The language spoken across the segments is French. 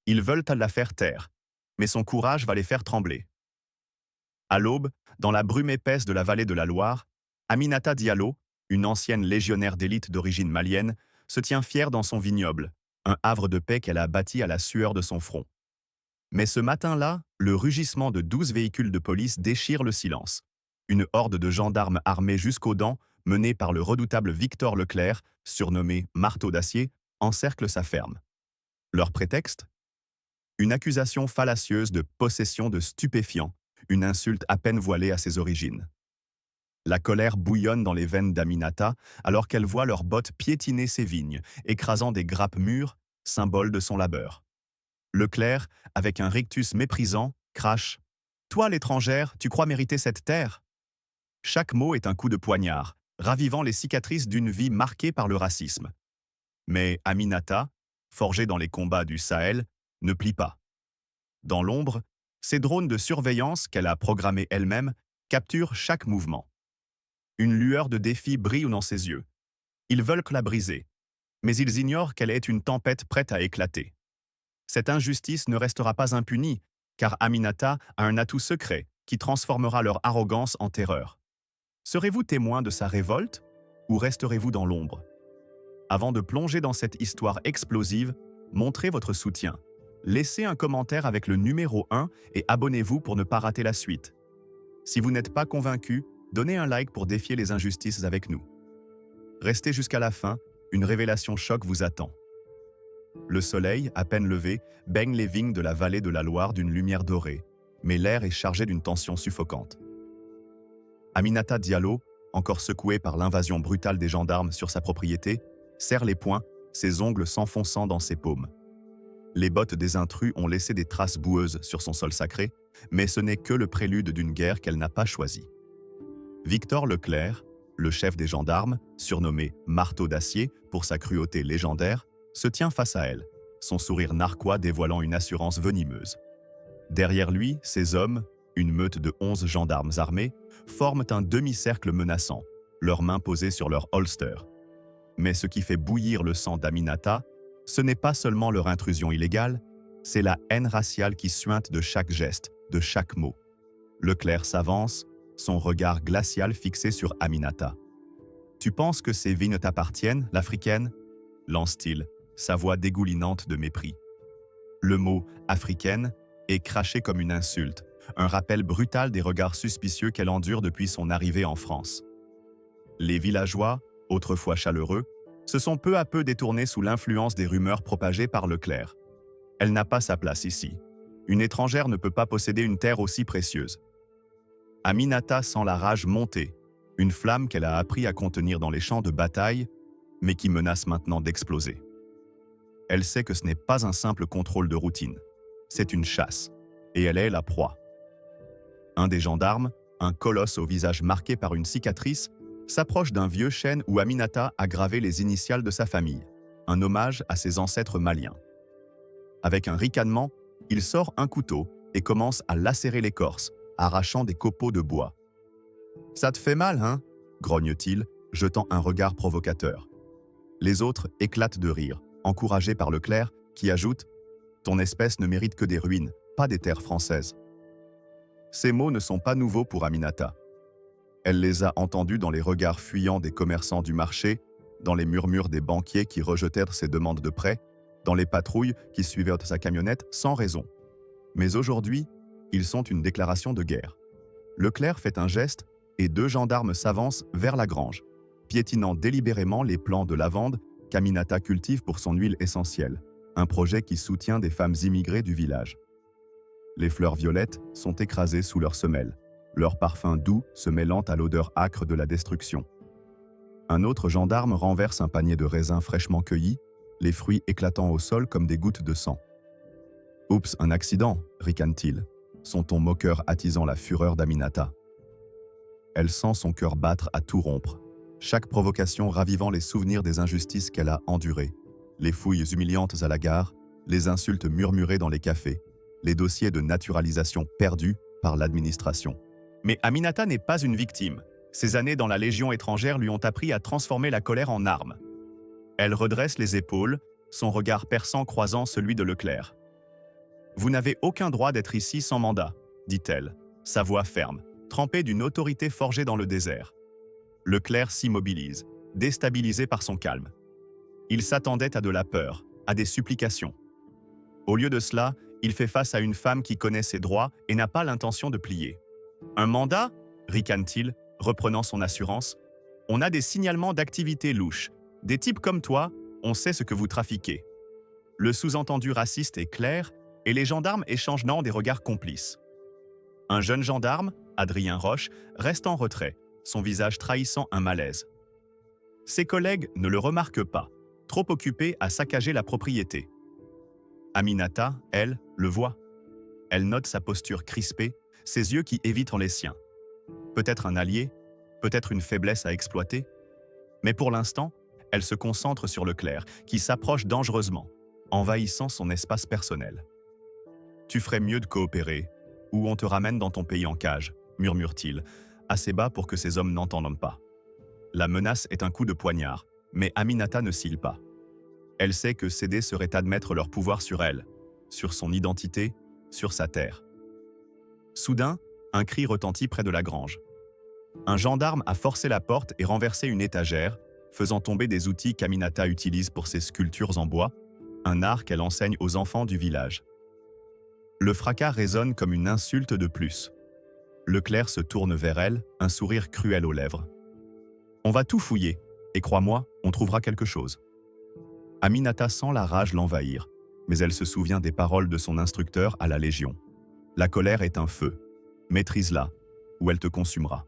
Ils veulent la faire taire, mais son courage va les faire trembler. À l'aube, dans la brume épaisse de la vallée de la Loire, Aminata Diallo, une ancienne légionnaire d'élite d'origine malienne, se tient fière dans son vignoble, un havre de paix qu'elle a bâti à la sueur de son front. Mais ce matin-là, le rugissement de 12 véhicules de police déchire le silence. Une horde de gendarmes armés jusqu'aux dents, menée par le redoutable Victor Leclerc, surnommé Marteau d'acier, encercle sa ferme. Leur prétexte? Une accusation fallacieuse de possession de stupéfiants, une insulte à peine voilée à ses origines. La colère bouillonne dans les veines d'Aminata alors qu'elle voit leurs bottes piétiner ses vignes, écrasant des grappes mûres, symbole de son labeur. Leclerc, avec un rictus méprisant, crache « Toi, l'étrangère, tu crois mériter cette terre ?» Chaque mot est un coup de poignard, ravivant les cicatrices d'une vie marquée par le racisme. Mais Aminata, forgée dans les combats du Sahel, ne plie pas. Dans l'ombre, ses drones de surveillance qu'elle a programmés elle-même capturent chaque mouvement. Une lueur de défi brille dans ses yeux. Ils veulent la briser, mais ils ignorent qu'elle est une tempête prête à éclater. Cette injustice ne restera pas impunie, car Aminata a un atout secret qui transformera leur arrogance en terreur. Serez-vous témoin de sa révolte ou resterez-vous dans l'ombre? Avant de plonger dans cette histoire explosive, montrez votre soutien. Laissez un commentaire avec le numéro 1 et abonnez-vous pour ne pas rater la suite. Si vous n'êtes pas convaincu, donnez un like pour défier les injustices avec nous. Restez jusqu'à la fin, une révélation choc vous attend. Le soleil, à peine levé, baigne les vignes de la vallée de la Loire d'une lumière dorée, mais l'air est chargé d'une tension suffocante. Aminata Diallo, encore secouée par l'invasion brutale des gendarmes sur sa propriété, serre les poings, ses ongles s'enfonçant dans ses paumes. Les bottes des intrus ont laissé des traces boueuses sur son sol sacré, mais ce n'est que le prélude d'une guerre qu'elle n'a pas choisie. Victor Leclerc, le chef des gendarmes, surnommé Marteau d'acier pour sa cruauté légendaire, se tient face à elle, son sourire narquois dévoilant une assurance venimeuse. Derrière lui, ses hommes, une meute de 11 gendarmes armés, forment un demi-cercle menaçant, leurs mains posées sur leur holster. Mais ce qui fait bouillir le sang d'Aminata, ce n'est pas seulement leur intrusion illégale, c'est la haine raciale qui suinte de chaque geste, de chaque mot. Leclerc s'avance, son regard glacial fixé sur Aminata. « Tu penses que ces vignes t'appartiennent, l'africaine ?» lance-t-il, sa voix dégoulinante de mépris. Le mot « africaine » est craché comme une insulte, un rappel brutal des regards suspicieux qu'elle endure depuis son arrivée en France. Les villageois, autrefois chaleureux, se sont peu à peu détournés sous l'influence des rumeurs propagées par Leclerc. Elle n'a pas sa place ici. Une étrangère ne peut pas posséder une terre aussi précieuse. Aminata sent la rage monter, une flamme qu'elle a appris à contenir dans les champs de bataille, mais qui menace maintenant d'exploser. Elle sait que ce n'est pas un simple contrôle de routine, c'est une chasse, et elle est la proie. Un des gendarmes, un colosse au visage marqué par une cicatrice, s'approche d'un vieux chêne où Aminata a gravé les initiales de sa famille, un hommage à ses ancêtres maliens. Avec un ricanement, il sort un couteau et commence à lacérer l'écorce, arrachant des copeaux de bois. « Ça te fait mal, hein ?» grogne-t-il, jetant un regard provocateur. Les autres éclatent de rire, encouragés par Leclerc, qui ajoute « Ton espèce ne mérite que des ruines, pas des terres françaises. » Ces mots ne sont pas nouveaux pour Aminata. Elle les a entendus dans les regards fuyants des commerçants du marché, dans les murmures des banquiers qui rejetèrent ses demandes de prêt, dans les patrouilles qui suivaient sa camionnette sans raison. Mais aujourd'hui, ils sont une déclaration de guerre. Leclerc fait un geste et 2 gendarmes s'avancent vers la grange, piétinant délibérément les plants de lavande qu'Aminata cultive pour son huile essentielle, un projet qui soutient des femmes immigrées du village. Les fleurs violettes sont écrasées sous leurs semelles, leur parfum doux se mêlant à l'odeur âcre de la destruction. Un autre gendarme renverse un panier de raisins fraîchement cueillis, les fruits éclatant au sol comme des gouttes de sang. « Oups, un accident !» ricane-t-il, son ton moqueur attisant la fureur d'Aminata. Elle sent son cœur battre à tout rompre, chaque provocation ravivant les souvenirs des injustices qu'elle a endurées, les fouilles humiliantes à la gare, les insultes murmurées dans les cafés, les dossiers de naturalisation perdus par l'administration. Mais Aminata n'est pas une victime. Ses années dans la Légion étrangère lui ont appris à transformer la colère en arme. Elle redresse les épaules, son regard perçant croisant celui de Leclerc. Vous n'avez aucun droit d'être ici sans mandat, dit-elle, sa voix ferme, trempée d'une autorité forgée dans le désert. Leclerc s'immobilise, déstabilisé par son calme. Il s'attendait à de la peur, à des supplications. Au lieu de cela, il fait face à une femme qui connaît ses droits et n'a pas l'intention de plier. « Un mandat » ricane-t-il, reprenant son assurance. « On a des signalements d'activités louches. Des types comme toi, on sait ce que vous trafiquez. » Le sous-entendu raciste est clair et les gendarmes échangent des regards complices. Un jeune gendarme, Adrien Roche, reste en retrait, son visage trahissant un malaise. Ses collègues ne le remarquent pas, trop occupés à saccager la propriété. Aminata, elle, le voit. Elle note sa posture crispée, ses yeux qui évitent les siens. Peut-être un allié, peut-être une faiblesse à exploiter. Mais pour l'instant, elle se concentre sur Leclerc, qui s'approche dangereusement, envahissant son espace personnel. « Tu ferais mieux de coopérer, ou on te ramène dans ton pays en cage », murmure-t-il, assez bas pour que ses hommes n'entendent pas. La menace est un coup de poignard, mais Aminata ne cille pas. Elle sait que céder serait admettre leur pouvoir sur elle, sur son identité, sur sa terre. Soudain, un cri retentit près de la grange. Un gendarme a forcé la porte et renversé une étagère, faisant tomber des outils qu'Aminata utilise pour ses sculptures en bois, un art qu'elle enseigne aux enfants du village. Le fracas résonne comme une insulte de plus. Leclerc se tourne vers elle, un sourire cruel aux lèvres. « On va tout fouiller, et crois-moi, on trouvera quelque chose. » Aminata sent la rage l'envahir, mais elle se souvient des paroles de son instructeur à la Légion. La colère est un feu. Maîtrise-la, ou elle te consumera.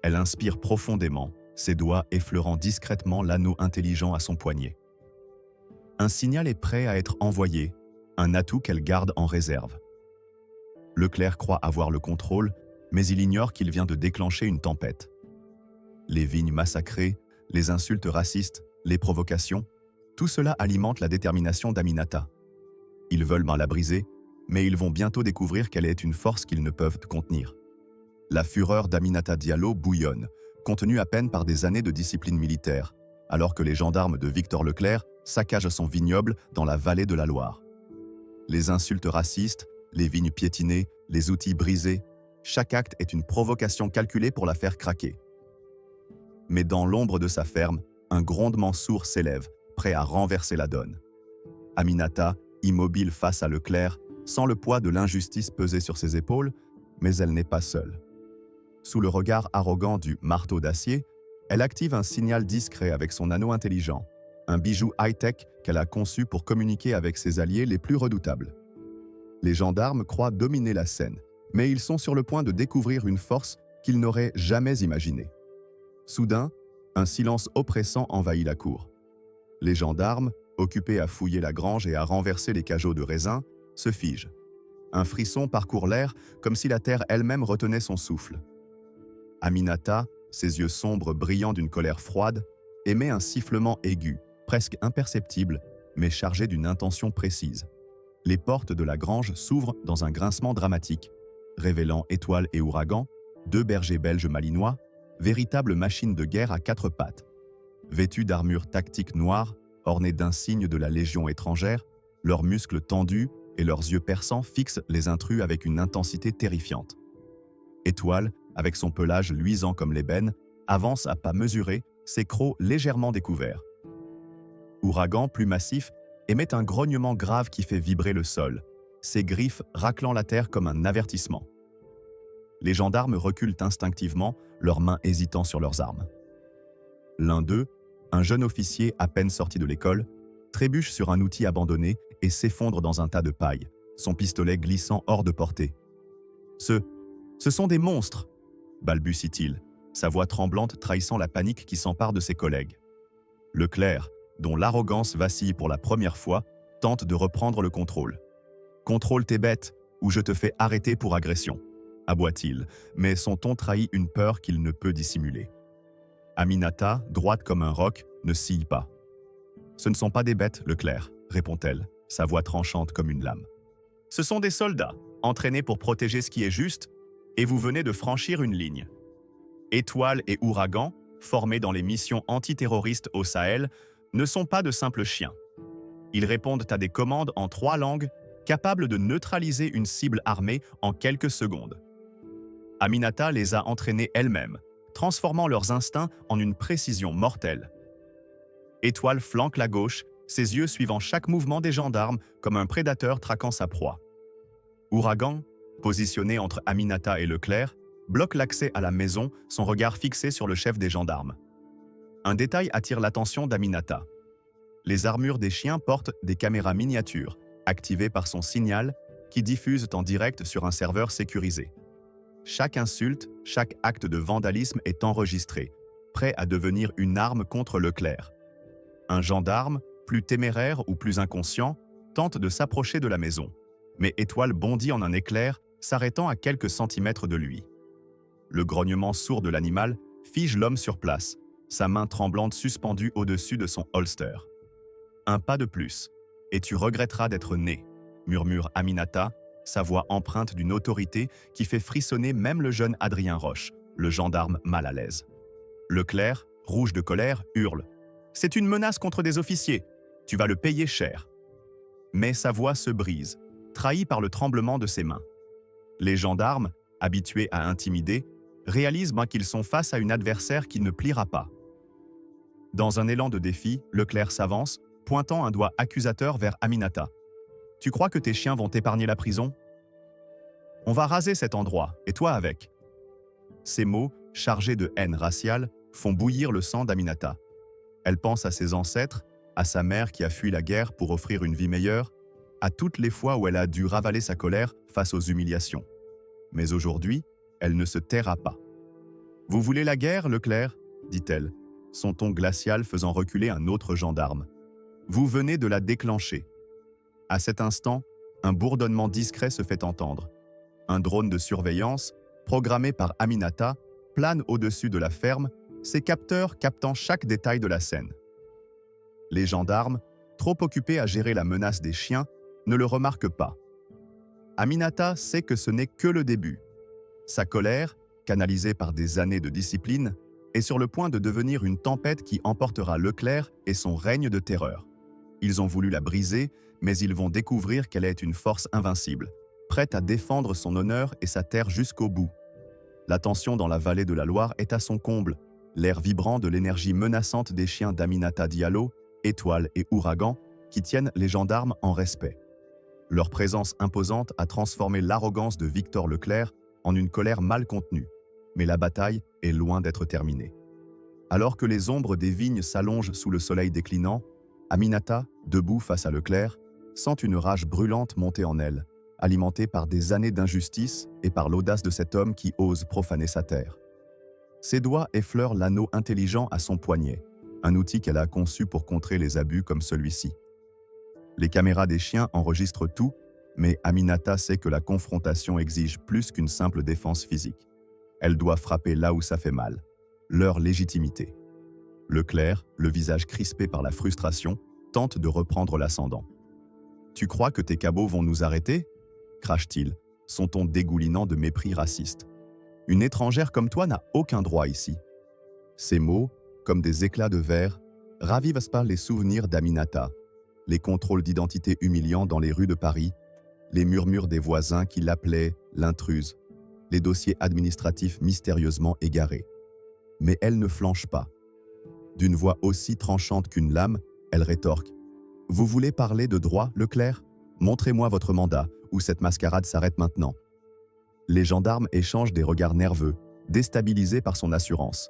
Elle inspire profondément, ses doigts effleurant discrètement l'anneau intelligent à son poignet. Un signal est prêt à être envoyé, un atout qu'elle garde en réserve. Leclerc croit avoir le contrôle, mais il ignore qu'il vient de déclencher une tempête. Les vignes massacrées, les insultes racistes, les provocations, tout cela alimente la détermination d'Aminata. Ils veulent la briser, mais ils vont bientôt découvrir qu'elle est une force qu'ils ne peuvent contenir. La fureur d'Aminata Diallo bouillonne, contenue à peine par des années de discipline militaire, alors que les gendarmes de Victor Leclerc saccagent son vignoble dans la vallée de la Loire. Les insultes racistes, les vignes piétinées, les outils brisés, chaque acte est une provocation calculée pour la faire craquer. Mais dans l'ombre de sa ferme, un grondement sourd s'élève, prêt à renverser la donne. Aminata, immobile face à Leclerc, sent le poids de l'injustice peser sur ses épaules, mais elle n'est pas seule. Sous le regard arrogant du marteau d'acier, elle active un signal discret avec son anneau intelligent, un bijou high-tech qu'elle a conçu pour communiquer avec ses alliés les plus redoutables. Les gendarmes croient dominer la scène, mais ils sont sur le point de découvrir une force qu'ils n'auraient jamais imaginée. Soudain, un silence oppressant envahit la cour. Les gendarmes, occupés à fouiller la grange et à renverser les cajots de raisin, se figent. Un frisson parcourt l'air comme si la terre elle-même retenait son souffle. Aminata, ses yeux sombres brillant d'une colère froide, émet un sifflement aigu, presque imperceptible, mais chargé d'une intention précise. Les portes de la grange s'ouvrent dans un grincement dramatique, révélant Étoile et Ouragan, deux bergers belges malinois, véritables machines de guerre à quatre pattes. Vêtus d'armures tactiques noires, ornées d'insignes de la Légion étrangère, leurs muscles tendus et leurs yeux perçants fixent les intrus avec une intensité terrifiante. Étoile, avec son pelage luisant comme l'ébène, avance à pas mesurés, ses crocs légèrement découverts. Ouragan, plus massif, émet un grognement grave qui fait vibrer le sol, ses griffes raclant la terre comme un avertissement. Les gendarmes reculent instinctivement, leurs mains hésitant sur leurs armes. L'un d'eux, un jeune officier à peine sorti de l'école, trébuche sur un outil abandonné et s'effondre dans un tas de paille, son pistolet glissant hors de portée. « Ce sont des monstres !» balbutie-t-il, sa voix tremblante trahissant la panique qui s'empare de ses collègues. Leclerc, dont l'arrogance vacille pour la première fois, tente de reprendre le contrôle. « Contrôle tes bêtes, ou je te fais arrêter pour agression », aboie-t-il, mais son ton trahit une peur qu'il ne peut dissimuler. Aminata, droite comme un roc, ne scille pas. « Ce ne sont pas des bêtes, Leclerc, » répond-elle, sa voix tranchante comme une lame. « Ce sont des soldats, entraînés pour protéger ce qui est juste, et vous venez de franchir une ligne. Étoile et Ouragan, formés dans les missions antiterroristes au Sahel, ne sont pas de simples chiens. Ils répondent à des commandes en 3 langues capable de neutraliser une cible armée en quelques secondes. Aminata les a entraînés elle-même, transformant leurs instincts en une précision mortelle. Étoile flanque la gauche, ses yeux suivant chaque mouvement des gendarmes comme un prédateur traquant sa proie. Ouragan, positionné entre Aminata et Leclerc, bloque l'accès à la maison, son regard fixé sur le chef des gendarmes. Un détail attire l'attention d'Aminata. Les armures des chiens portent des caméras miniatures, activées par son signal, qui diffusent en direct sur un serveur sécurisé. Chaque insulte, chaque acte de vandalisme est enregistré, prêt à devenir une arme contre Leclerc. Un gendarme, plus téméraire ou plus inconscient, tente de s'approcher de la maison. Mais Étoile bondit en un éclair, s'arrêtant à quelques centimètres de lui. Le grognement sourd de l'animal fige l'homme sur place, sa main tremblante suspendue au-dessus de son holster. Un pas de plus, et tu regretteras d'être né, murmure Aminata, sa voix empreinte d'une autorité qui fait frissonner même le jeune Adrien Roche, le gendarme mal à l'aise. Leclerc, rouge de colère, hurle. « C'est une menace contre des officiers. Tu vas le payer cher. » Mais sa voix se brise, trahie par le tremblement de ses mains. Les gendarmes, habitués à intimider, réalisent qu'ils sont face à une adversaire qui ne pliera pas. Dans un élan de défi, Leclerc s'avance, pointant un doigt accusateur vers Aminata. « Tu crois que tes chiens vont épargner la prison? On va raser cet endroit, et toi avec. » Ces mots, chargés de haine raciale, font bouillir le sang d'Aminata. Elle pense à ses ancêtres, à sa mère qui a fui la guerre pour offrir une vie meilleure, à toutes les fois où elle a dû ravaler sa colère face aux humiliations. Mais aujourd'hui, elle ne se taira pas. « Vous voulez la guerre, Leclerc ?» dit-elle, son ton glacial faisant reculer un autre gendarme. « Vous venez de la déclencher. » À cet instant, un bourdonnement discret se fait entendre. Un drone de surveillance, programmé par Aminata, plane au-dessus de la ferme, ses capteurs captant chaque détail de la scène. Les gendarmes, trop occupés à gérer la menace des chiens, ne le remarquent pas. Aminata sait que ce n'est que le début. Sa colère, canalisée par des années de discipline, est sur le point de devenir une tempête qui emportera Leclerc et son règne de terreur. Ils ont voulu la briser, mais ils vont découvrir qu'elle est une force invincible, prête à défendre son honneur et sa terre jusqu'au bout. La tension dans la vallée de la Loire est à son comble, l'air vibrant de l'énergie menaçante des chiens d'Aminata Diallo, Étoile et Ouragan, qui tiennent les gendarmes en respect. Leur présence imposante a transformé l'arrogance de Victor Leclerc en une colère mal contenue, mais la bataille est loin d'être terminée. Alors que les ombres des vignes s'allongent sous le soleil déclinant, Aminata, debout face à Leclerc, sent une rage brûlante monter en elle, alimentée par des années d'injustice et par l'audace de cet homme qui ose profaner sa terre. Ses doigts effleurent l'anneau intelligent à son poignet, un outil qu'elle a conçu pour contrer les abus comme celui-ci. Les caméras des chiens enregistrent tout, mais Aminata sait que la confrontation exige plus qu'une simple défense physique. Elle doit frapper là où ça fait mal, leur légitimité. Leclerc, le visage crispé par la frustration, tente de reprendre l'ascendant. « Tu crois que tes cabots vont nous arrêter ?» crache-t-il, son ton dégoulinant de mépris raciste. « Une étrangère comme toi n'a aucun droit ici. » Ces mots, comme des éclats de verre, ravivent par les souvenirs d'Aminata, les contrôles d'identité humiliants dans les rues de Paris, les murmures des voisins qui l'appelaient l'intruse, les dossiers administratifs mystérieusement égarés. Mais elle ne flanche pas. D'une voix aussi tranchante qu'une lame, elle rétorque. « Vous voulez parler de droit, Leclerc? Montrez-moi votre mandat, ou cette mascarade s'arrête maintenant. » Les gendarmes échangent des regards nerveux, déstabilisés par son assurance.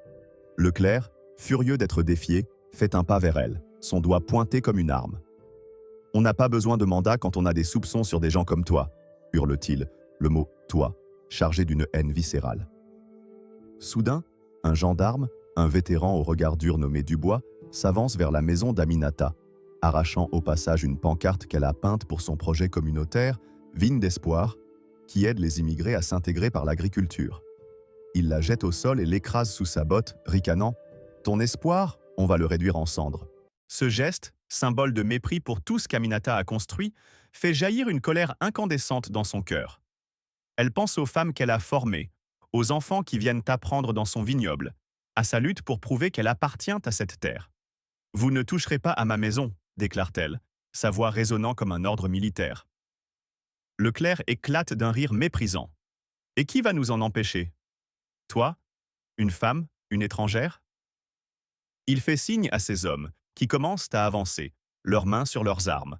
Leclerc, furieux d'être défié, fait un pas vers elle, son doigt pointé comme une arme. « On n'a pas besoin de mandat quand on a des soupçons sur des gens comme toi, » hurle-t-il, le mot « toi » chargé d'une haine viscérale. Soudain, un gendarme, un vétéran au regard dur nommé Dubois, s'avance vers la maison d'Aminata, arrachant au passage une pancarte qu'elle a peinte pour son projet communautaire, Vigne d'Espoir, qui aide les immigrés à s'intégrer par l'agriculture. Il la jette au sol et l'écrase sous sa botte, ricanant « Ton espoir, on va le réduire en cendres. » Ce geste, symbole de mépris pour tout ce qu'Aminata a construit, fait jaillir une colère incandescente dans son cœur. Elle pense aux femmes qu'elle a formées, aux enfants qui viennent apprendre dans son vignoble, à sa lutte pour prouver qu'elle appartient à cette terre. « Vous ne toucherez pas à ma maison », déclare-t-elle, sa voix résonnant comme un ordre militaire. Leclerc éclate d'un rire méprisant. Et qui va nous en empêcher? Toi? Une femme? Une étrangère? Il fait signe à ses hommes, qui commencent à avancer, leurs mains sur leurs armes.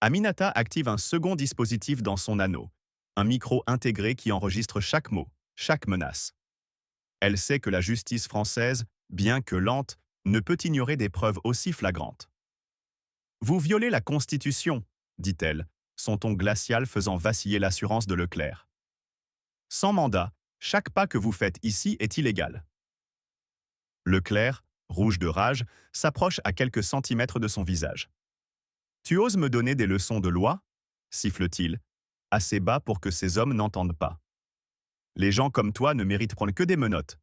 Aminata active un second dispositif dans son anneau, un micro intégré qui enregistre chaque mot, chaque menace. Elle sait que la justice française, bien que lente, ne peut ignorer des preuves aussi flagrantes. Vous violez la Constitution, dit-elle, son ton glacial faisant vaciller l'assurance de Leclerc. Sans mandat, chaque pas que vous faites ici est illégal. Leclerc, rouge de rage, s'approche à quelques centimètres de son visage. Tu oses me donner des leçons de loi? Siffle-t-il, assez bas pour que ses hommes n'entendent pas. Les gens comme toi ne méritent prendre que des menottes.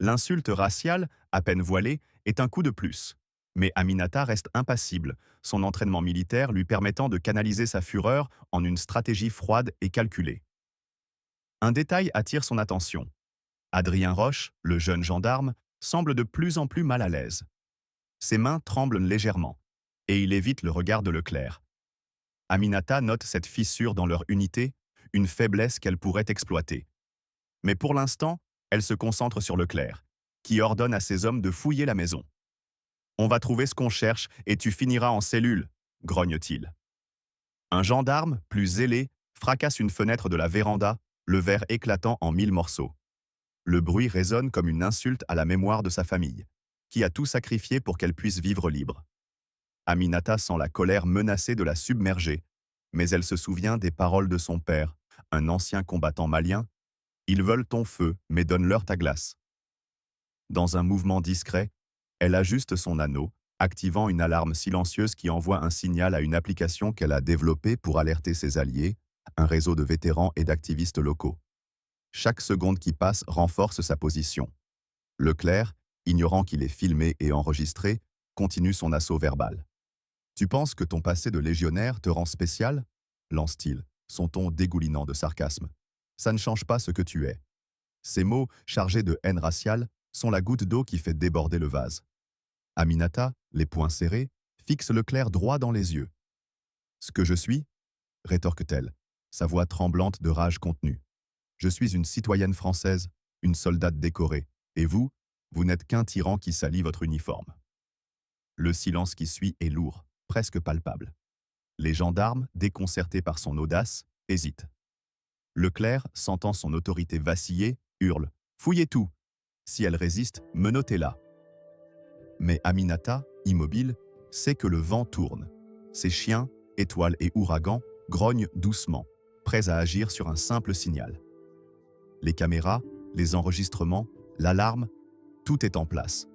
L'insulte raciale, à peine voilée, est un coup de plus. Mais Aminata reste impassible, son entraînement militaire lui permettant de canaliser sa fureur en une stratégie froide et calculée. Un détail attire son attention. Adrien Roche, le jeune gendarme, semble de plus en plus mal à l'aise. Ses mains tremblent légèrement, et il évite le regard de Leclerc. Aminata note cette fissure dans leur unité, une faiblesse qu'elle pourrait exploiter. Mais pour l'instant, elle se concentre sur Leclerc, qui ordonne à ses hommes de fouiller la maison. « On va trouver ce qu'on cherche et tu finiras en cellule », grogne-t-il. Un gendarme, plus zélé, fracasse une fenêtre de la véranda, le verre éclatant en 1000 morceaux. Le bruit résonne comme une insulte à la mémoire de sa famille, qui a tout sacrifié pour qu'elle puisse vivre libre. Aminata sent la colère menacée de la submerger, mais elle se souvient des paroles de son père, un ancien combattant malien. Ils veulent ton feu, mais donne-leur ta glace. Dans un mouvement discret, elle ajuste son anneau, activant une alarme silencieuse qui envoie un signal à une application qu'elle a développée pour alerter ses alliés, un réseau de vétérans et d'activistes locaux. Chaque seconde qui passe renforce sa position. Leclerc, ignorant qu'il est filmé et enregistré, continue son assaut verbal. « Tu penses que ton passé de légionnaire te rend spécial ?» lance-t-il, son ton dégoulinant de sarcasme. « Ça ne change pas ce que tu es. » Ces mots, chargés de haine raciale, sont la goutte d'eau qui fait déborder le vase. Aminata, les poings serrés, fixe Leclerc droit dans les yeux. « Ce que je suis ?» rétorque-t-elle, sa voix tremblante de rage contenue. « Je suis une citoyenne française, une soldate décorée, et vous, vous n'êtes qu'un tyran qui salit votre uniforme. » Le silence qui suit est lourd, presque palpable. Les gendarmes, déconcertés par son audace, hésitent. Leclerc, sentant son autorité vaciller, hurle « Fouillez tout ! Si elle résiste, menottez-la !» Mais Aminata, immobile, sait que le vent tourne. Ses chiens, étoiles et ouragans, grognent doucement, prêts à agir sur un simple signal. Les caméras, les enregistrements, l'alarme, tout est en place.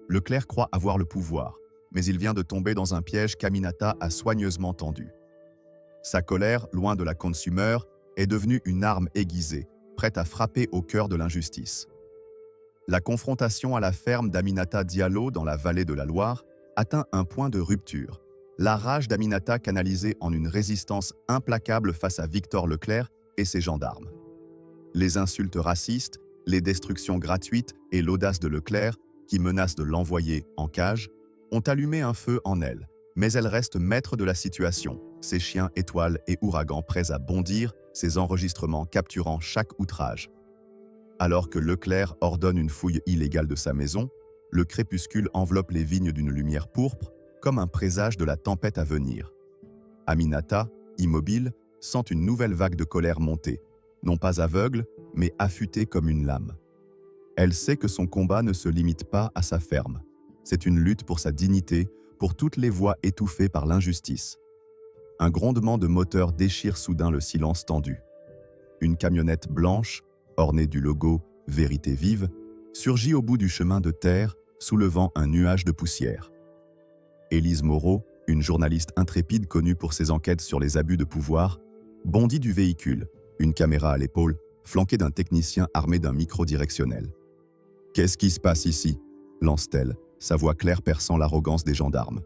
Leclerc croit avoir le pouvoir, mais il vient de tomber dans un piège qu'Aminata a soigneusement tendu. Sa colère, loin de la consumer, est devenue une arme aiguisée, prête à frapper au cœur de l'injustice. La confrontation à la ferme d'Aminata Diallo dans la vallée de la Loire atteint un point de rupture. La rage d'Aminata canalisée en une résistance implacable face à Victor Leclerc et ses gendarmes. Les insultes racistes, les destructions gratuites et l'audace de Leclerc, qui menace de l'envoyer en cage, ont allumé un feu en elle, mais elle reste maître de la situation, ses chiens étoiles et ouragans prêts à bondir, ses enregistrements capturant chaque outrage. Alors que Leclerc ordonne une fouille illégale de sa maison, le crépuscule enveloppe les vignes d'une lumière pourpre, comme un présage de la tempête à venir. Aminata, immobile, sent une nouvelle vague de colère monter, non pas aveugle, mais affûtée comme une lame. Elle sait que son combat ne se limite pas à sa ferme. C'est une lutte pour sa dignité, pour toutes les voix étouffées par l'injustice. Un grondement de moteur déchire soudain le silence tendu. Une camionnette blanche, ornée du logo « Vérité vive », surgit au bout du chemin de terre, soulevant un nuage de poussière. Élise Moreau, une journaliste intrépide connue pour ses enquêtes sur les abus de pouvoir, bondit du véhicule, une caméra à l'épaule, flanquée d'un technicien armé d'un micro directionnel. « Qu'est-ce qui se passe ici ?» lance-t-elle, sa voix claire perçant l'arrogance des gendarmes.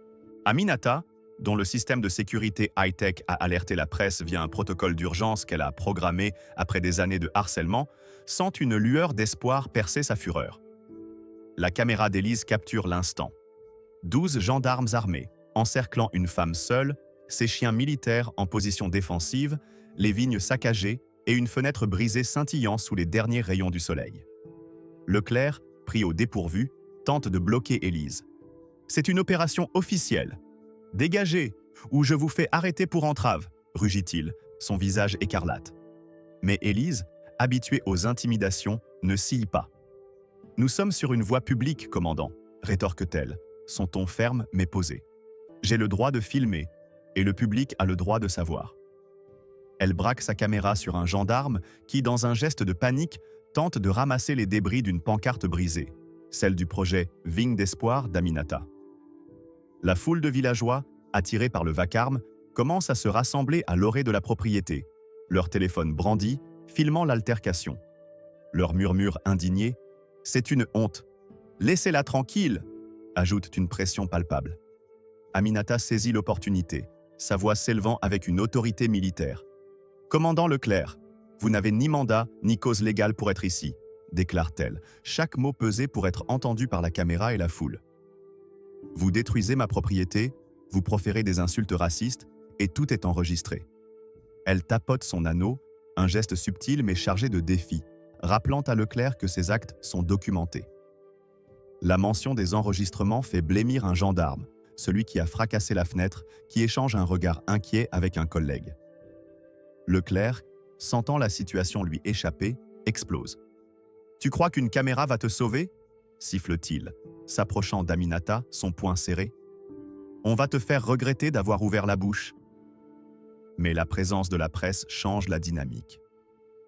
Aminata, dont le système de sécurité high-tech a alerté la presse via un protocole d'urgence qu'elle a programmé après des années de harcèlement, sent une lueur d'espoir percer sa fureur. La caméra d'Élise capture l'instant. 12 gendarmes armés, encerclant une femme seule, ses chiens militaires en position défensive, les vignes saccagées et une fenêtre brisée scintillant sous les derniers rayons du soleil. Leclerc, pris au dépourvu, tente de bloquer Élise. « C'est une opération officielle. Dégagez, ou je vous fais arrêter pour entrave », rugit-il, son visage écarlate. Mais Élise, habituée aux intimidations, ne scie pas. « Nous sommes sur une voie publique, commandant », rétorque-t-elle, son ton ferme mais posé. « J'ai le droit de filmer, et le public a le droit de savoir. » Elle braque sa caméra sur un gendarme qui, dans un geste de panique, tente de ramasser les débris d'une pancarte brisée, celle du projet Vigne d'Espoir d'Aminata. La foule de villageois, attirés par le vacarme, commence à se rassembler à l'orée de la propriété, leur téléphone brandi, filmant l'altercation. Leur murmure indigné « C'est une honte. Laissez-la tranquille !» ajoute une pression palpable. Aminata saisit l'opportunité, sa voix s'élevant avec une autorité militaire. « Commandant Leclerc, vous n'avez ni mandat ni cause légale pour être ici, » déclare-t-elle, chaque mot pesé pour être entendu par la caméra et la foule. « Vous détruisez ma propriété, vous proférez des insultes racistes, et tout est enregistré. » Elle tapote son anneau, un geste subtil mais chargé de défi, rappelant à Leclerc que ses actes sont documentés. La mention des enregistrements fait blêmir un gendarme, celui qui a fracassé la fenêtre, qui échange un regard inquiet avec un collègue. Leclerc, sentant la situation lui échapper, explose. « Tu crois qu'une caméra va te sauver ?» siffle-t-il, s'approchant d'Aminata, son poing serré. « On va te faire regretter d'avoir ouvert la bouche. » Mais la présence de la presse change la dynamique.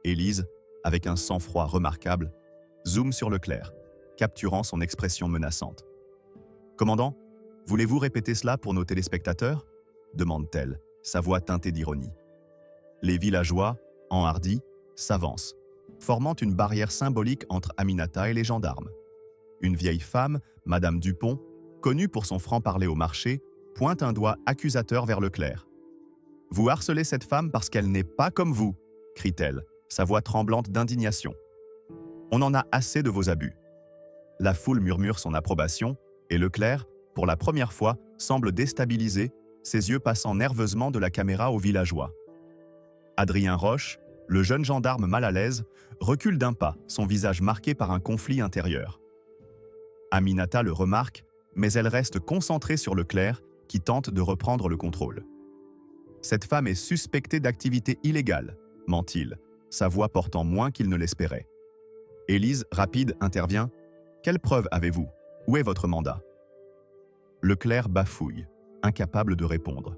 Élise, avec un sang-froid remarquable, zoome sur Leclerc, capturant son expression menaçante. « Commandant, voulez-vous répéter cela pour nos téléspectateurs ?» demande-t-elle, sa voix teintée d'ironie. Les villageois, enhardis, s'avancent, formant une barrière symbolique entre Aminata et les gendarmes. Une vieille femme, Madame Dupont, connue pour son franc-parler au marché, pointe un doigt accusateur vers Leclerc. « Vous harcelez cette femme parce qu'elle n'est pas comme vous !» crie-t-elle, sa voix tremblante d'indignation. « On en a assez de vos abus. » La foule murmure son approbation, et Leclerc, pour la première fois, semble déstabilisé, ses yeux passant nerveusement de la caméra aux villageois. Adrien Roche, le jeune gendarme mal à l'aise, recule d'un pas, son visage marqué par un conflit intérieur. Aminata le remarque, mais elle reste concentrée sur Leclerc, qui tente de reprendre le contrôle. « Cette femme est suspectée d'activité illégale, » ment-il, sa voix portant moins qu'il ne l'espérait. Élise, rapide, intervient. « Quelle preuve avez-vous? Où est votre mandat ?» Leclerc bafouille, incapable de répondre.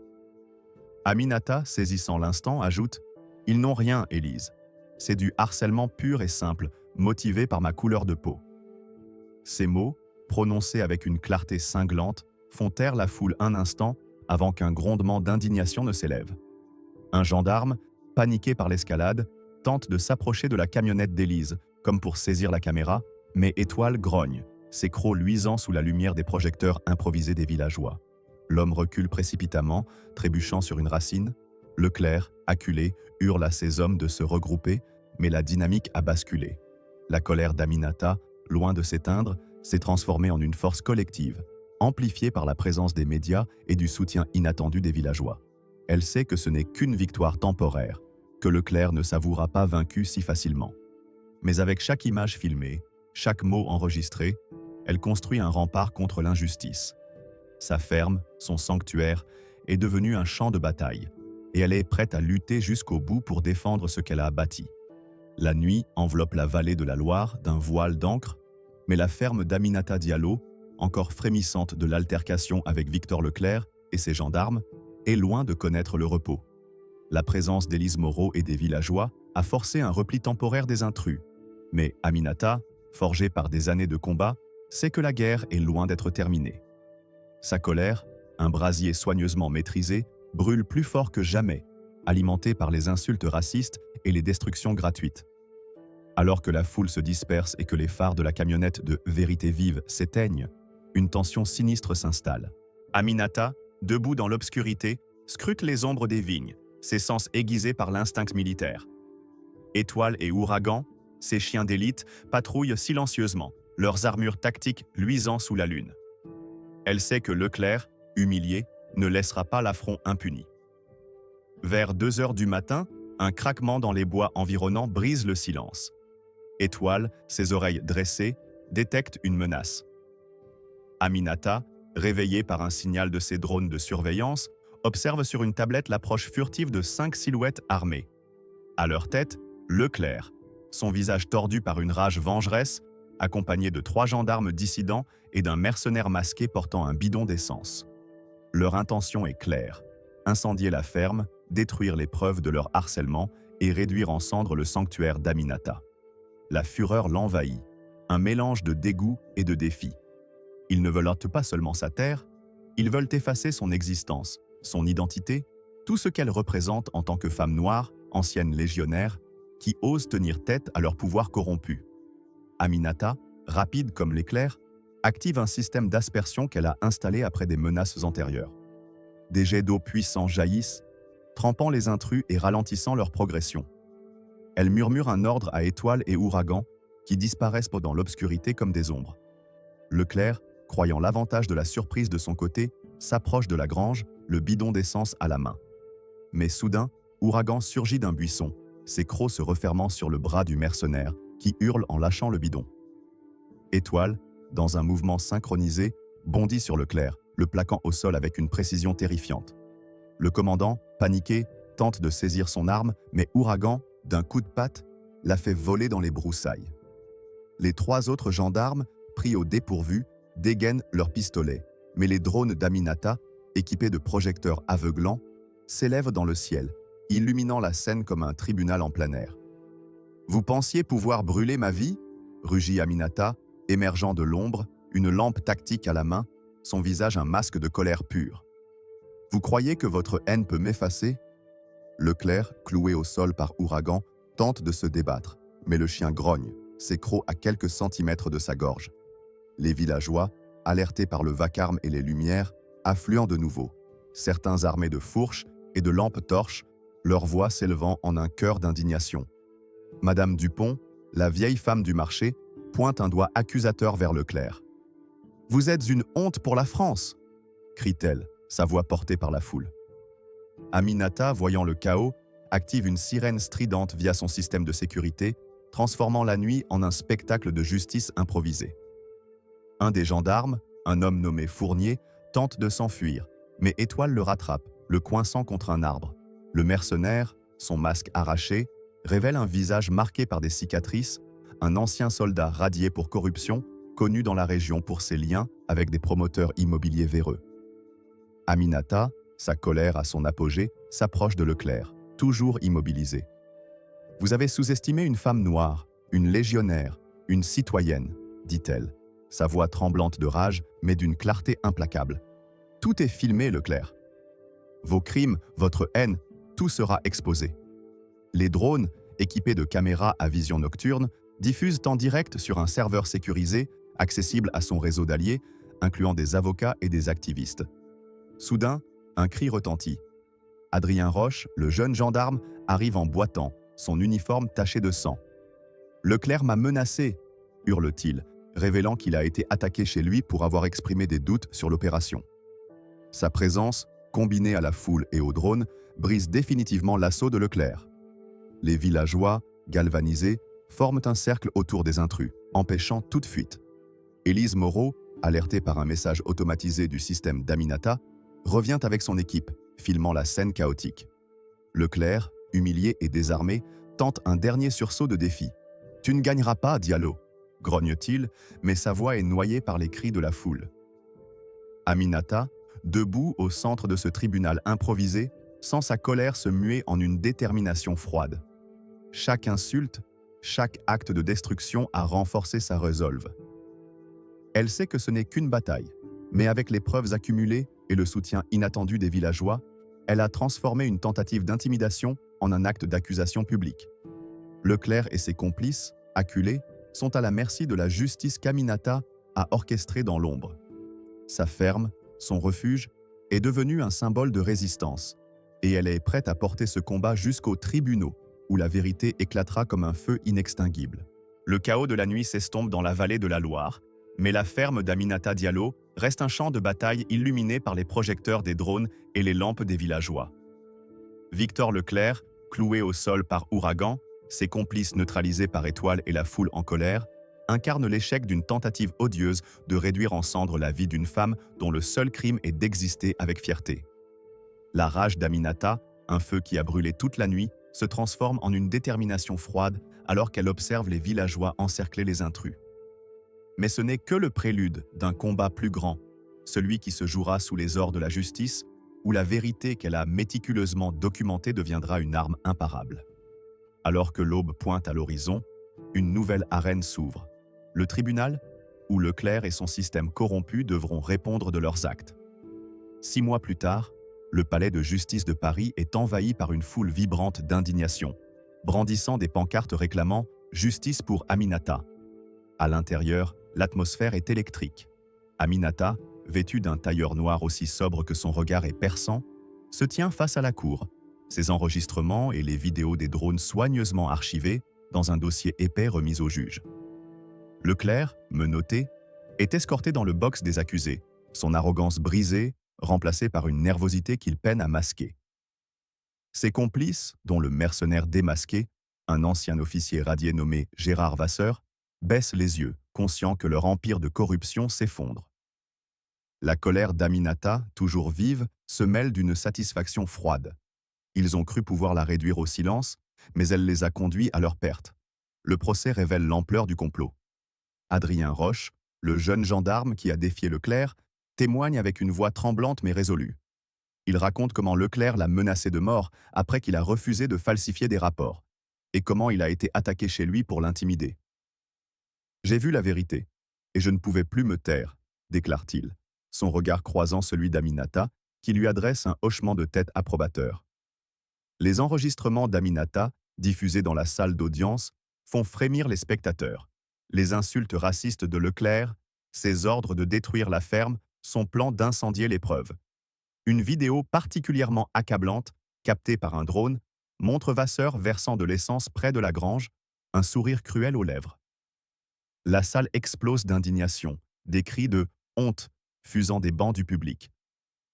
Aminata, saisissant l'instant, ajoute « Ils n'ont rien, Élise. C'est du harcèlement pur et simple, motivé par ma couleur de peau. » Ces mots, prononcés avec une clarté cinglante, font taire la foule un instant avant qu'un grondement d'indignation ne s'élève. Un gendarme, paniqué par l'escalade, tente de s'approcher de la camionnette d'Élise, comme pour saisir la caméra, mais Étoile grogne, ses crocs luisant sous la lumière des projecteurs improvisés des villageois. L'homme recule précipitamment, trébuchant sur une racine. Leclerc, acculé, hurle à ses hommes de se regrouper, mais la dynamique a basculé. La colère d'Aminata, loin de s'éteindre, s'est transformée en une force collective, amplifiée par la présence des médias et du soutien inattendu des villageois. Elle sait que ce n'est qu'une victoire temporaire, que Leclerc ne s'avouera pas vaincu si facilement. Mais avec chaque image filmée, chaque mot enregistré, elle construit un rempart contre l'injustice. Sa ferme, son sanctuaire, est devenu un champ de bataille, et elle est prête à lutter jusqu'au bout pour défendre ce qu'elle a bâti. La nuit enveloppe la vallée de la Loire d'un voile d'encre, mais la ferme d'Aminata Diallo, encore frémissante de l'altercation avec Victor Leclerc et ses gendarmes, est loin de connaître le repos. La présence d'Élise Moreau et des villageois a forcé un repli temporaire des intrus, mais Aminata, forgée par des années de combat, sait que la guerre est loin d'être terminée. Sa colère, un brasier soigneusement maîtrisé, brûle plus fort que jamais, alimenté par les insultes racistes et les destructions gratuites. Alors que la foule se disperse et que les phares de la camionnette de Vérité Vive s'éteignent, une tension sinistre s'installe. Aminata, debout dans l'obscurité, scrute les ombres des vignes, ses sens aiguisés par l'instinct militaire. Étoile et Ouragan, ses chiens d'élite, patrouillent silencieusement, leurs armures tactiques luisant sous la lune. Elle sait que Leclerc, humilié, ne laissera pas l'affront impuni. Vers 2 heures du matin, un craquement dans les bois environnants brise le silence. Étoile, ses oreilles dressées, détecte une menace. Aminata, réveillée par un signal de ses drones de surveillance, observe sur une tablette l'approche furtive de 5 silhouettes armées. À leur tête, Leclerc, son visage tordu par une rage vengeresse, accompagné de 3 gendarmes dissidents et d'un mercenaire masqué portant un bidon d'essence. Leur intention est claire, incendier la ferme, détruire les preuves de leur harcèlement et réduire en cendres le sanctuaire d'Aminata. La fureur l'envahit, un mélange de dégoût et de défi. Ils ne veulent pas seulement sa terre, ils veulent effacer son existence, son identité, tout ce qu'elle représente en tant que femme noire, ancienne légionnaire, qui ose tenir tête à leur pouvoir corrompu. Aminata, rapide comme l'éclair, active un système d'aspersion qu'elle a installé après des menaces antérieures. Des jets d'eau puissants jaillissent, trempant les intrus et ralentissant leur progression. Elle murmure un ordre à Étoile et Ouragan, qui disparaissent dans l'obscurité comme des ombres. Leclerc, croyant l'avantage de la surprise de son côté, s'approche de la grange, le bidon d'essence à la main. Mais soudain, Ouragan surgit d'un buisson, ses crocs se refermant sur le bras du mercenaire, qui hurle en lâchant le bidon. Étoile, dans un mouvement synchronisé, bondit sur Leclerc, le plaquant au sol avec une précision terrifiante. Le commandant, paniqué, tente de saisir son arme, mais Ouragan, d'un coup de patte, la fait voler dans les broussailles. Les 3 autres gendarmes, pris au dépourvu, dégainent leurs pistolets, mais les drones d'Aminata, équipés de projecteurs aveuglants, s'élèvent dans le ciel, illuminant la scène comme un tribunal en plein air. « Vous pensiez pouvoir brûler ma vie ?» rugit Aminata, émergeant de l'ombre, une lampe tactique à la main, son visage un masque de colère pure. « Vous croyez que votre haine peut m'effacer ?» Leclerc, cloué au sol par Ouragan, tente de se débattre, mais le chien grogne, ses crocs à quelques centimètres de sa gorge. Les villageois, alertés par le vacarme et les lumières, affluent de nouveau, certains armés de fourches et de lampes torches, leur voix s'élevant en un chœur d'indignation. Madame Dupont, la vieille femme du marché, pointe un doigt accusateur vers Leclerc. « Vous êtes une honte pour la France !» crie-t-elle, sa voix portée par la foule. Aminata, voyant le chaos, active une sirène stridente via son système de sécurité, transformant la nuit en un spectacle de justice improvisé. Un des gendarmes, un homme nommé Fournier, tente de s'enfuir, mais Étoile le rattrape, le coinçant contre un arbre. Le mercenaire, son masque arraché, révèle un visage marqué par des cicatrices, un ancien soldat radié pour corruption, connu dans la région pour ses liens avec des promoteurs immobiliers véreux. Aminata, sa colère à son apogée, s'approche de Leclerc, toujours immobilisé. « Vous avez sous-estimé une femme noire, une légionnaire, une citoyenne, dit-elle, sa voix tremblante de rage, mais d'une clarté implacable. Tout est filmé, Leclerc. Vos crimes, votre haine, tout sera exposé. Les drones, équipés de caméras à vision nocturne, diffusent en direct sur un serveur sécurisé, accessible à son réseau d'alliés, incluant des avocats et des activistes. » Soudain, un cri retentit. Adrien Roche, le jeune gendarme, arrive en boitant, son uniforme taché de sang. « Leclerc m'a menacé !» hurle-t-il, révélant qu'il a été attaqué chez lui pour avoir exprimé des doutes sur l'opération. Sa présence, combinée à la foule et aux drones, brise définitivement l'assaut de Leclerc. Les villageois, galvanisés, forment un cercle autour des intrus, empêchant toute fuite. Élise Moreau, alertée par un message automatisé du système d'Aminata, revient avec son équipe, filmant la scène chaotique. Leclerc, humilié et désarmé, tente un dernier sursaut de défi. « Tu ne gagneras pas, Diallo !» grogne-t-il, mais sa voix est noyée par les cris de la foule. Aminata, debout au centre de ce tribunal improvisé, sent sa colère se muer en une détermination froide. Chaque insulte, chaque acte de destruction a renforcé sa résolve. Elle sait que ce n'est qu'une bataille, mais avec les preuves accumulées et le soutien inattendu des villageois, elle a transformé une tentative d'intimidation en un acte d'accusation publique. Leclerc et ses complices, acculés, sont à la merci de la justice qu'Aminata a orchestrée dans l'ombre. Sa ferme, son refuge, est devenu un symbole de résistance, et elle est prête à porter ce combat jusqu'aux tribunaux, où la vérité éclatera comme un feu inextinguible. Le chaos de la nuit s'estompe dans la vallée de la Loire, mais la ferme d'Aminata Diallo reste un champ de bataille illuminé par les projecteurs des drones et les lampes des villageois. Victor Leclerc, cloué au sol par Ouragan, ses complices neutralisés par Étoile et la foule en colère, incarne l'échec d'une tentative odieuse de réduire en cendres la vie d'une femme dont le seul crime est d'exister avec fierté. La rage d'Aminata, un feu qui a brûlé toute la nuit, se transforme en une détermination froide alors qu'elle observe les villageois encercler les intrus. Mais ce n'est que le prélude d'un combat plus grand, celui qui se jouera sous les ors de la justice, où la vérité qu'elle a méticuleusement documentée deviendra une arme imparable. Alors que l'aube pointe à l'horizon, une nouvelle arène s'ouvre. Le tribunal, où Leclerc et son système corrompu devront répondre de leurs actes. 6 mois plus tard, le palais de justice de Paris est envahi par une foule vibrante d'indignation, brandissant des pancartes réclamant « Justice pour Aminata ». À l'intérieur, l'atmosphère est électrique. Aminata, vêtue d'un tailleur noir aussi sobre que son regard est perçant, se tient face à la cour, ses enregistrements et les vidéos des drones soigneusement archivés dans un dossier épais remis au juge. Leclerc, menotté, est escorté dans le box des accusés, son arrogance brisée, remplacée par une nervosité qu'il peine à masquer. Ses complices, dont le mercenaire démasqué, un ancien officier radié nommé Gérard Vasseur, baissent les yeux, conscients que leur empire de corruption s'effondre. La colère d'Aminata, toujours vive, se mêle d'une satisfaction froide. Ils ont cru pouvoir la réduire au silence, mais elle les a conduits à leur perte. Le procès révèle l'ampleur du complot. Adrien Roche, le jeune gendarme qui a défié Leclerc, témoigne avec une voix tremblante mais résolue. Il raconte comment Leclerc l'a menacé de mort après qu'il a refusé de falsifier des rapports, et comment il a été attaqué chez lui pour l'intimider. « J'ai vu la vérité, et je ne pouvais plus me taire », déclare-t-il, son regard croisant celui d'Aminata, qui lui adresse un hochement de tête approbateur. Les enregistrements d'Aminata, diffusés dans la salle d'audience, font frémir les spectateurs. Les insultes racistes de Leclerc, ses ordres de détruire la ferme, son plan d'incendier les preuves. Une vidéo particulièrement accablante, captée par un drone, montre Vasseur versant de l'essence près de la grange, un sourire cruel aux lèvres. La salle explose d'indignation, des cris de « honte » fusant des bancs du public.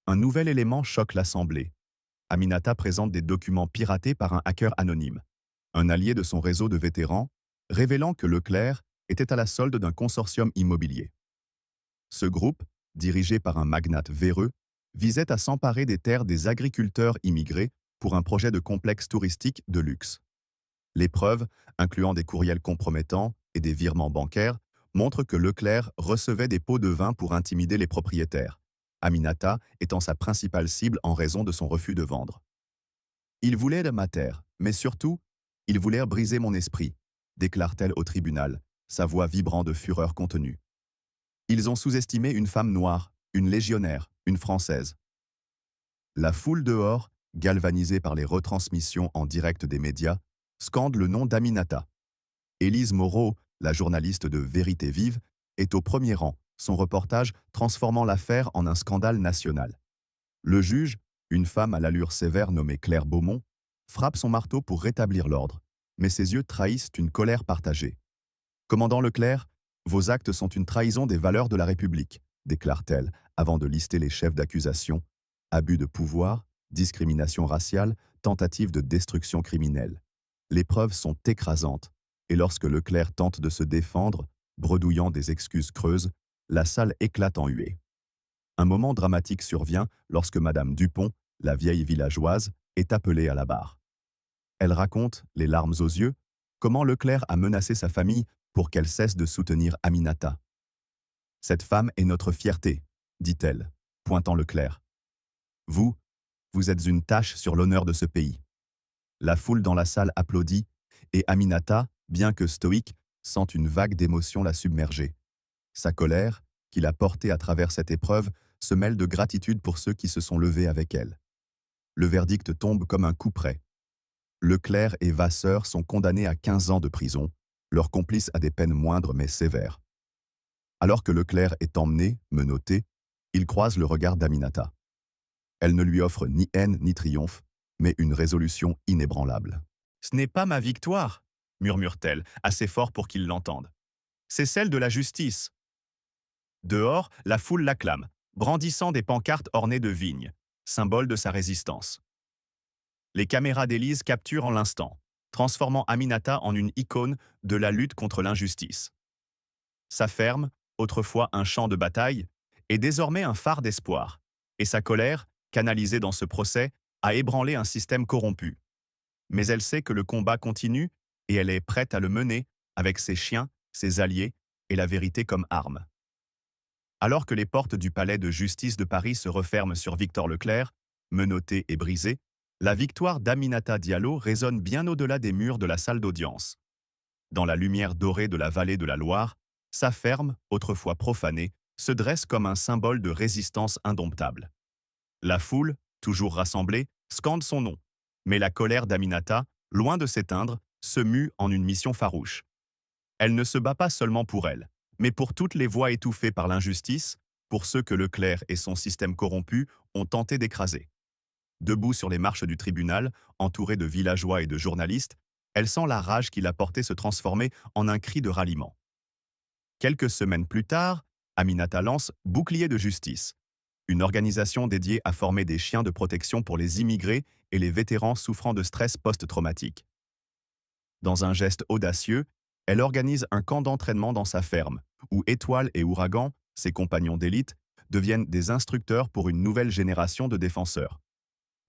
Un nouvel élément choque l'Assemblée. Aminata présente des documents piratés par un hacker anonyme, un allié de son réseau de vétérans, révélant que Leclerc était à la solde d'un consortium immobilier. Ce groupe, dirigé par un magnate véreux, visait à s'emparer des terres des agriculteurs immigrés pour un projet de complexe touristique de luxe. Les preuves, incluant des courriels compromettants et des virements bancaires, montrent que Leclerc recevait des pots de vin pour intimider les propriétaires, Aminata étant sa principale cible en raison de son refus de vendre. « Ils voulaient de ma terre, mais surtout, ils voulèrent briser mon esprit », déclare-t-elle au tribunal, sa voix vibrant de fureur contenue. Ils ont sous-estimé une femme noire, une légionnaire, une Française. La foule dehors, galvanisée par les retransmissions en direct des médias, scande le nom d'Aminata. Élise Moreau, la journaliste de Vérité Vive, est au premier rang, son reportage transformant l'affaire en un scandale national. Le juge, une femme à l'allure sévère nommée Claire Beaumont, frappe son marteau pour rétablir l'ordre, mais ses yeux trahissent une colère partagée. « Commandant Leclerc, vos actes sont une trahison des valeurs de la République », déclare-t-elle avant de lister les chefs d'accusation, abus de pouvoir, discrimination raciale, tentative de destruction criminelle. Les preuves sont écrasantes, et lorsque Leclerc tente de se défendre, bredouillant des excuses creuses, la salle éclate en huées. Un moment dramatique survient lorsque Madame Dupont, la vieille villageoise, est appelée à la barre. Elle raconte, les larmes aux yeux, comment Leclerc a menacé sa famille pour qu'elle cesse de soutenir Aminata. « Cette femme est notre fierté », dit-elle, pointant Leclerc. « Vous êtes une tache sur l'honneur de ce pays. » La foule dans la salle applaudit, et Aminata, bien que stoïque, sent une vague d'émotion la submerger. Sa colère, qu'il a portée à travers cette épreuve, se mêle de gratitude pour ceux qui se sont levés avec elle. Le verdict tombe comme un coup près. Leclerc et Vasseur sont condamnés à 15 ans de prison, leurs complices à des peines moindres mais sévères. Alors que Leclerc est emmené, menotté, il croise le regard d'Aminata. Elle ne lui offre ni haine ni triomphe, mais une résolution inébranlable. « Ce n'est pas ma victoire », murmure-t-elle, assez fort pour qu'il l'entende. « C'est celle de la justice. » Dehors, la foule l'acclame, brandissant des pancartes ornées de vignes, symbole de sa résistance. Les caméras d'Élise capturent en l'instant, transformant Aminata en une icône de la lutte contre l'injustice. Sa ferme, autrefois un champ de bataille, est désormais un phare d'espoir, et sa colère, canalisée dans ce procès, a ébranlé un système corrompu. Mais elle sait que le combat continue et elle est prête à le mener avec ses chiens, ses alliés et la vérité comme arme. Alors que les portes du palais de justice de Paris se referment sur Victor Leclerc, menotté et brisé, la victoire d'Aminata Diallo résonne bien au-delà des murs de la salle d'audience. Dans la lumière dorée de la vallée de la Loire, sa ferme, autrefois profanée, se dresse comme un symbole de résistance indomptable. La foule, toujours rassemblée, scande son nom, mais la colère d'Aminata, loin de s'éteindre, se mue en une mission farouche. Elle ne se bat pas seulement pour elle, mais pour toutes les voix étouffées par l'injustice, pour ceux que Leclerc et son système corrompu ont tenté d'écraser. Debout sur les marches du tribunal, entourée de villageois et de journalistes, elle sent la rage qui l'a portée se transformer en un cri de ralliement. Quelques semaines plus tard, Aminata lance Bouclier de justice, une organisation dédiée à former des chiens de protection pour les immigrés et les vétérans souffrant de stress post-traumatique. Dans un geste audacieux, elle organise un camp d'entraînement dans sa ferme, où Étoile et Ouragan, ses compagnons d'élite, deviennent des instructeurs pour une nouvelle génération de défenseurs.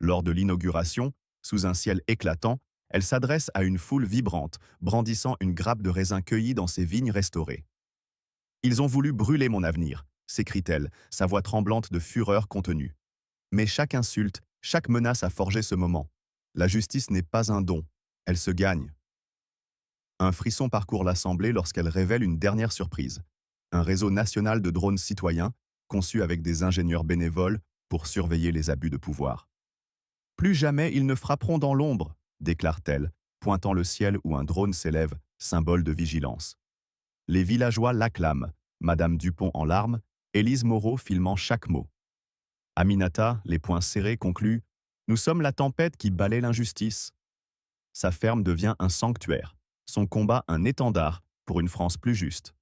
Lors de l'inauguration, sous un ciel éclatant, elle s'adresse à une foule vibrante, brandissant une grappe de raisins cueillis dans ses vignes restaurées. « Ils ont voulu brûler mon avenir », s'écrie-t-elle, sa voix tremblante de fureur contenue. Mais chaque insulte, chaque menace a forgé ce moment. La justice n'est pas un don, elle se gagne. Un frisson parcourt l'Assemblée lorsqu'elle révèle une dernière surprise. Un réseau national de drones citoyens, conçu avec des ingénieurs bénévoles pour surveiller les abus de pouvoir. « Plus jamais ils ne frapperont dans l'ombre », déclare-t-elle, pointant le ciel où un drone s'élève, symbole de vigilance. Les villageois l'acclament, Madame Dupont en larmes, Élise Moreau filmant chaque mot. Aminata, les poings serrés, conclut « Nous sommes la tempête qui balaie l'injustice ». Sa ferme devient un sanctuaire, son combat un étendard pour une France plus juste.